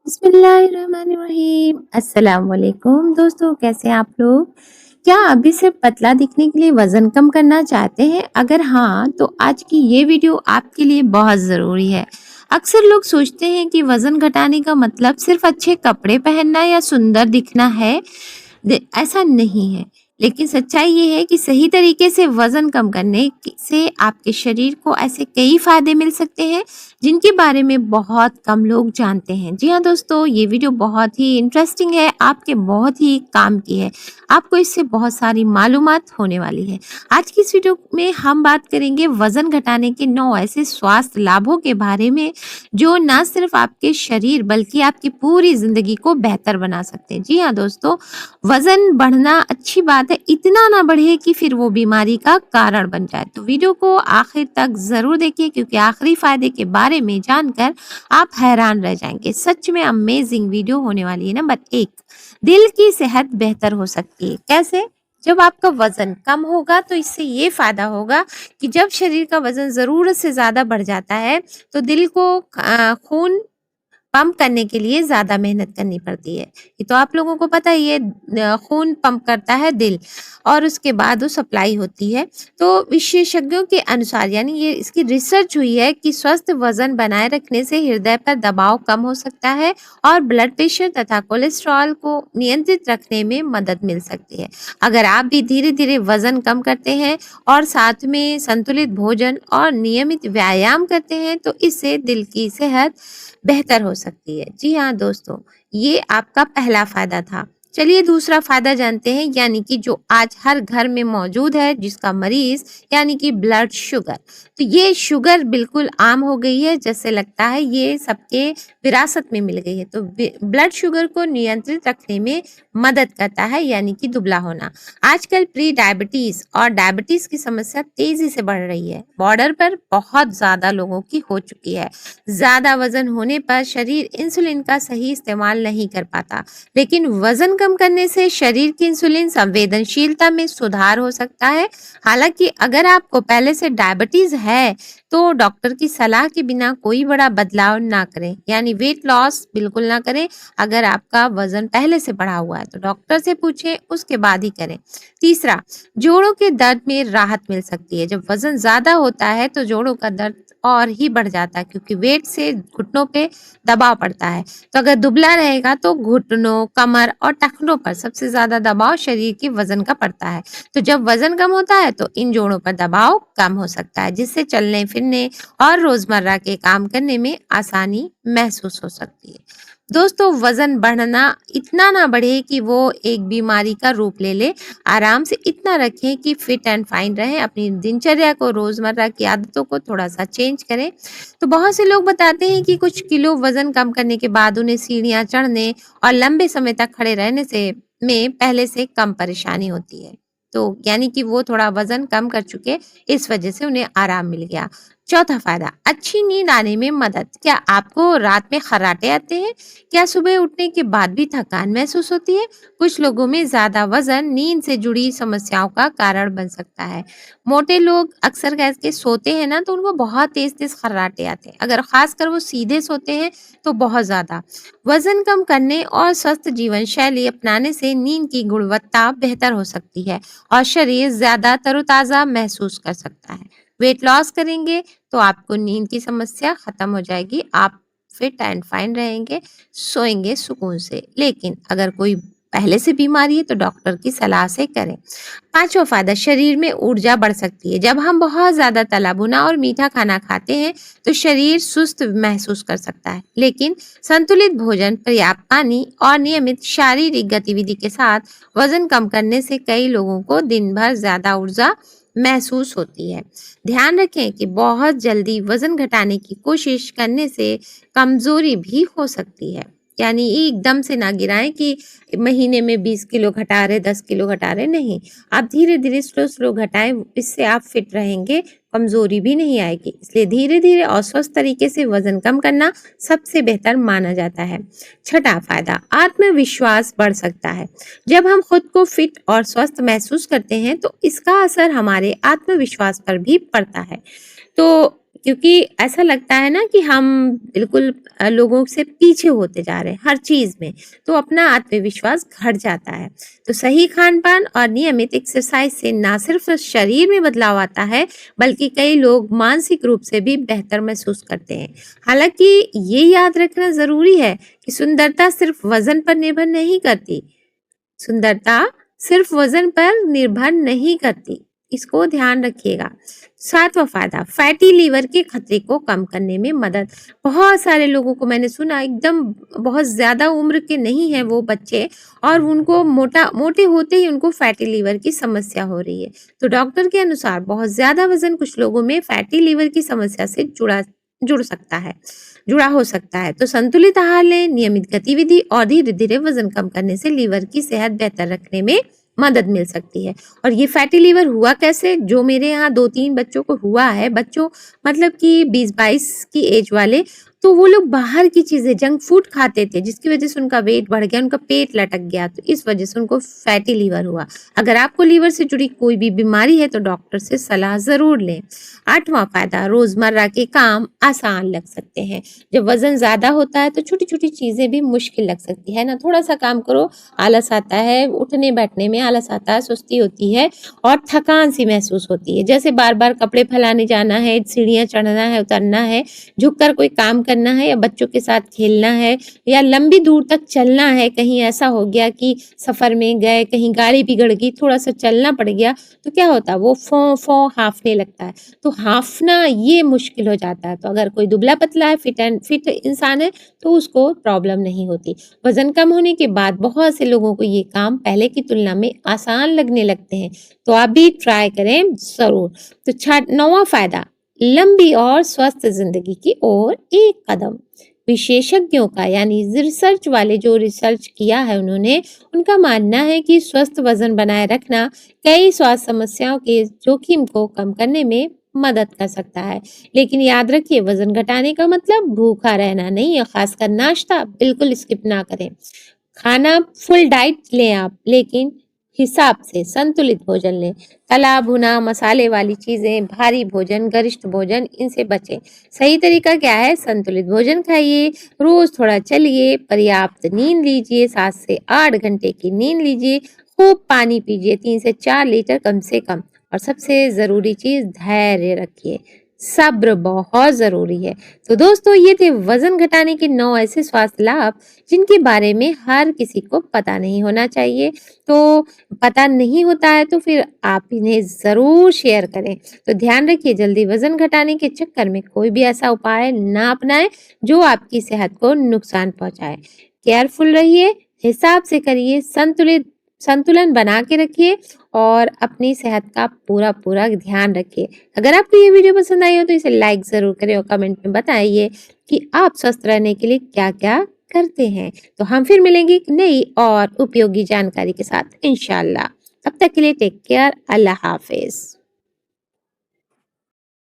बिस्मिल्लाहिर्रहमानिर्रहीम। अस्सलाम वालेकुम दोस्तों, कैसे हैं आप लोग? क्या अभी से पतला दिखने के लिए वज़न कम करना चाहते हैं? अगर हाँ, तो आज की ये वीडियो आपके लिए बहुत ज़रूरी है। अक्सर लोग सोचते हैं कि वज़न घटाने का मतलब सिर्फ़ अच्छे कपड़े पहनना या सुंदर दिखना है। ऐसा नहीं है, लेकिन सच्चाई ये है कि सही तरीके से वज़न कम करने से आपके शरीर को ऐसे कई फ़ायदे मिल सकते हैं जिनके बारे में बहुत कम लोग जानते हैं। जी हाँ दोस्तों, ये वीडियो बहुत ही इंटरेस्टिंग है, आपके बहुत ही काम की है। आपको इससे बहुत सारी मालूमात होने वाली है। आज की इस वीडियो में हम बात करेंगे वज़न घटाने के 9 ऐसे स्वास्थ्य लाभों के बारे में, जो ना सिर्फ आपके शरीर बल्कि आपकी पूरी ज़िंदगी को बेहतर बना सकते हैं। जी हाँ दोस्तों, वज़न बढ़ना अच्छी बात है, इतना ना बढ़े कि फिर वो बीमारी का कारण बन जाए। तो वीडियो को आखिर तक ज़रूर देखिए, क्योंकि आखिरी फ़ायदे के बारे में जानकर आप हैरान रह जाएँगे। सच में अमेज़िंग वीडियो होने वाली है। नंबर 1, दिल की सेहत बेहतर हो सकती है। कैसे? जब आपका वज़न कम होगा तो इससे ये फ़ायदा होगा कि जब शरीर का वज़न ज़रूरत से ज़्यादा बढ़ जाता है, तो दिल को खून पंप करने के लिए ज़्यादा मेहनत करनी पड़ती है। ये तो आप लोगों को पता ही है, खून पंप करता है दिल और उसके बाद वो सप्लाई होती है। तो विशेषज्ञों के अनुसार, यानी ये इसकी रिसर्च हुई है कि स्वस्थ वज़न बनाए रखने से हृदय पर दबाव कम हो सकता है और ब्लड प्रेशर तथा कोलेस्ट्रॉल को नियंत्रित रखने में मदद मिल सकती है। अगर आप भी धीरे-धीरे वज़न कम करते हैं और साथ में संतुलित भोजन और नियमित व्यायाम करते हैं, तो इससे दिल की सेहत बेहतर हो सकती है। जी हाँ दोस्तों, ये आपका पहला फ़ायदा था। चलिए दूसरा फ़ायदा जानते हैं, यानी कि जो आज हर घर में मौजूद है, जिसका मरीज़ यानी कि ब्लड शुगर। तो ये शुगर बिल्कुल आम हो गई है, जैसे लगता है ये सबके विरासत में मिल गई है। तो ब्लड शुगर को नियंत्रित रखने में मदद करता है, यानी कि दुबला होना। आजकल प्री डायबिटीज़ और डायबिटीज़ की समस्या तेज़ी से बढ़ रही है। बॉर्डर पर बहुत ज़्यादा लोगों की हो चुकी है। ज़्यादा वज़न होने पर शरीर इंसुलिन का सही इस्तेमाल नहीं कर पाता, लेकिन वज़न कम करने से शरीर की इंसुलिन संवेदनशीलता में सुधार हो सकता है। हालाँकि अगर आपको पहले से डायबिटीज़ है, तो डॉक्टर की सलाह के बिना कोई बड़ा बदलाव ना करें, यानी वेट लॉस बिल्कुल ना करें। अगर आपका वज़न पहले से बढ़ा हुआ है, तो डॉक्टर से पूछें, उसके बाद ही करें। तीसरा, जोड़ों के दर्द में राहत मिल सकती है। जब वज़न ज़्यादा होता है, तो जोड़ों का दर्द और ही बढ़ जाता है, क्योंकि वेट से घुटनों पे दबाव पड़ता है। तो अगर दुबला रहेगा तो घुटनों, कमर और टखनों पर सबसे ज़्यादा दबाव शरीर के वज़न का पड़ता है। तो जब वज़न कम होता है, तो इन जोड़ों पर दबाव कम हो सकता है, जिससे चलने-फिरने और रोज़मर्रा के काम करने में आसानी महसूस हो सकती है। दोस्तों, वज़न बढ़ना इतना ना बढ़े कि वो एक बीमारी का रूप ले ले। आराम से इतना रखें कि फिट एंड फाइन रहें। अपनी दिनचर्या को, रोज़मर्रा की आदतों को थोड़ा-सा चेंज करें। तो बहुत से लोग बताते हैं कि कुछ किलो वज़न कम करने के बाद उन्हें सीढ़ियाँ चढ़ने और लंबे समय तक खड़े रहने से में पहले से कम परेशानी होती है। तो यानी कि वो थोड़ा वज़न कम कर चुके, इस वज़ह से उन्हें आराम मिल गया। चौथा फ़ायदा, अच्छी नींद आने में मदद। क्या आपको रात में खर्राटे आते हैं? क्या सुबह उठने के बाद भी थकान महसूस होती है? कुछ लोगों में ज़्यादा वज़न नींद से जुड़ी समस्याओं का कारण बन सकता है। मोटे लोग अक्सर करके सोते हैं ना, तो उनको बहुत तेज़-तेज़ खर्राटे आते हैं। अगर ख़ासकर वो सीधे सोते हैं, तो बहुत ज़्यादा। वज़न कम करने और स्वस्थ जीवन शैली अपनाने से नींद की गुणवत्ता बेहतर हो सकती है और शरीर ज़्यादा तरोताज़ा महसूस कर सकता है। वेट लॉस करेंगे, तो आपको नींद की समस्या ख़त्म हो जाएगी। आप फिट एंड फाइन रहेंगे, सोएँगे सुकून से। लेकिन अगर कोई पहले से बीमारी है, तो डॉक्टर की सलाह से करें। पाँचवाँ फ़ायदा, शरीर में ऊर्जा बढ़ सकती है। जब हम बहुत ज़्यादा तला भुना और मीठा खाना खाते हैं, तो शरीर सुस्त महसूस कर सकता है। लेकिन संतुलित भोजन, पर्याप्त पानी और नियमित शारीरिक गतिविधि के साथ वज़न कम करने से कई लोगों को दिन भर ज़्यादा ऊर्जा महसूस होती है। ध्यान रखें कि बहुत जल्दी वज़न घटाने की कोशिश करने से कमज़ोरी भी हो सकती है। यानी एकदम से ना गिराएँ कि महीने में 20 किलो घटा रहे, 10 किलो घटा रहे, नहीं। आप धीरे-धीरे, स्लो-स्लो घटाएँ, इससे आप फिट रहेंगे, कमज़ोरी भी नहीं आएगी। इसलिए धीरे-धीरे और स्वस्थ तरीके से वज़न कम करना सबसे बेहतर माना जाता है। छठा फ़ायदा, आत्मविश्वास बढ़ सकता है। जब हम खुद को फिट और स्वस्थ महसूस करते हैं, तो इसका असर हमारे आत्मविश्वास पर भी पड़ता है। तो क्योंकि ऐसा लगता है ना कि हम बिल्कुल लोगों से पीछे होते जा रहे हैं हर चीज में, तो अपना आत्मविश्वास घट जाता है। तो सही खान पान और नियमित एक्सरसाइज से ना सिर्फ शरीर में बदलाव आता है, बल्कि कई लोग मानसिक रूप से भी बेहतर महसूस करते हैं। हालांकि ये याद रखना जरूरी है कि सुंदरता सिर्फ वजन पर निर्भर नहीं करती। सुंदरता सिर्फ वजन पर निर्भर नहीं करती, इसको ध्यान रखिएगा। सातवां फायदा, फैटी लीवर के खतरे को कम करने में मदद। बहुत सारे लोगों को मैंने सुना, एकदम बहुत ज्यादा उम्र के नहीं है वो बच्चे, और उनको मोटे होते ही उनको फैटी लीवर की समस्या हो रही है। तो डॉक्टर के अनुसार बहुत ज्यादा वजन कुछ लोगों में फैटी लीवर की समस्या से जुड़ सकता है जुड़ा हो सकता है। तो संतुलित आहार लें, नियमित गतिविधि और धीरे धीरे वजन कम करने से लीवर की सेहत बेहतर रखने में मदद मिल सकती है। और ये फैटी लीवर हुआ कैसे? जो मेरे यहाँ 2-3 बच्चों को हुआ है, बच्चों मतलब कि 20-22 की एज वाले, तो वो लोग बाहर की चीजें, जंक फूड खाते थे, जिसकी वजह से उनका वेट बढ़ गया, उनका पेट लटक गया, तो इस वजह से उनको फैटी लीवर हुआ। अगर आपको लीवर से जुड़ी कोई भी बीमारी है तो डॉक्टर से सलाह जरूर लें। आठवां फायदा, रोजमर्रा के काम आसान लग सकते हैं। जब वजन ज्यादा होता है तो छोटी छोटी चीजें भी मुश्किल लग सकती है ना। थोड़ा सा काम करो, आलस आता है, उठने बैठने में आलस आता है, सुस्ती होती है और थकान सी महसूस होती है। जैसे बार बार कपड़े फैलाने जाना है, सीढ़ियां चढ़ना है, उतरना है, झुककर कोई काम करना है, या बच्चों के साथ खेलना है, या लंबी दूर तक चलना है। कहीं ऐसा हो गया कि सफर में गए, कहीं गाड़ी बिगड़ गई, थोड़ा सा चलना पड़ गया, तो क्या होता है, वो फो हाफने लगता है। तो हाफना ये मुश्किल हो जाता है। तो अगर कोई दुबला पतला है, फिट इंसान है, तो उसको प्रॉब्लम नहीं होती। वजन कम होने के बाद बहुत से लोगों को ये काम पहले की तुलना में आसान लगने लगते हैं। तो आप भी ट्राई करें जरूर। तो 9वां फायदा, लंबी और स्वस्थ जिंदगी की ओर एक कदम। विशेषज्ञों का यानी रिसर्च वाले जो रिसर्च किया है उन्होंने, उनका मानना है कि स्वस्थ वजन बनाए रखना कई स्वास्थ्य समस्याओं के जोखिम को कम करने में मदद कर सकता है। लेकिन याद रखिए, वजन घटाने का मतलब भूखा रहना नहीं है। खासकर नाश्ता बिल्कुल स्किप ना करें। खाना फुल डाइट लें आप, लेकिन हिसाब से संतुलित भोजन लें। तला भुना मसाले वाली चीजें, भारी भोजन, गरिष्ठ भोजन, इनसे बचें। सही तरीका क्या है? संतुलित भोजन खाइए, रोज थोड़ा चलिए, पर्याप्त नींद लीजिए, 7 से 8 घंटे की नींद लीजिए, खूब पानी पीजिए, 3 से 4 लीटर कम से कम। और सबसे जरूरी चीज, धैर्य रखिए, सब्र बहुत जरूरी है। तो दोस्तों, ये थे वजन घटाने के 9 ऐसे स्वास्थ्य लाभ जिनके बारे में हर किसी को पता नहीं होना चाहिए। तो पता नहीं होता है तो फिर आप इन्हें जरूर शेयर करें। तो ध्यान रखिए, जल्दी वजन घटाने के चक्कर में कोई भी ऐसा उपाय ना अपनाएं जो आपकी सेहत को नुकसान पहुंचाए। केयरफुल रहिए, हिसाब से करिए, संतुलन बना के रखिए और अपनी सेहत का पूरा पूरा ध्यान रखिए। अगर आपको ये वीडियो पसंद आई हो तो इसे लाइक जरूर करें और कमेंट में बताइए कि आप स्वस्थ रहने के लिए क्या क्या करते हैं। तो हम फिर मिलेंगे एक नई और उपयोगी जानकारी के साथ इंशाल्लाह। तब तक के लिए टेक केयर, अल्लाह हाफिज।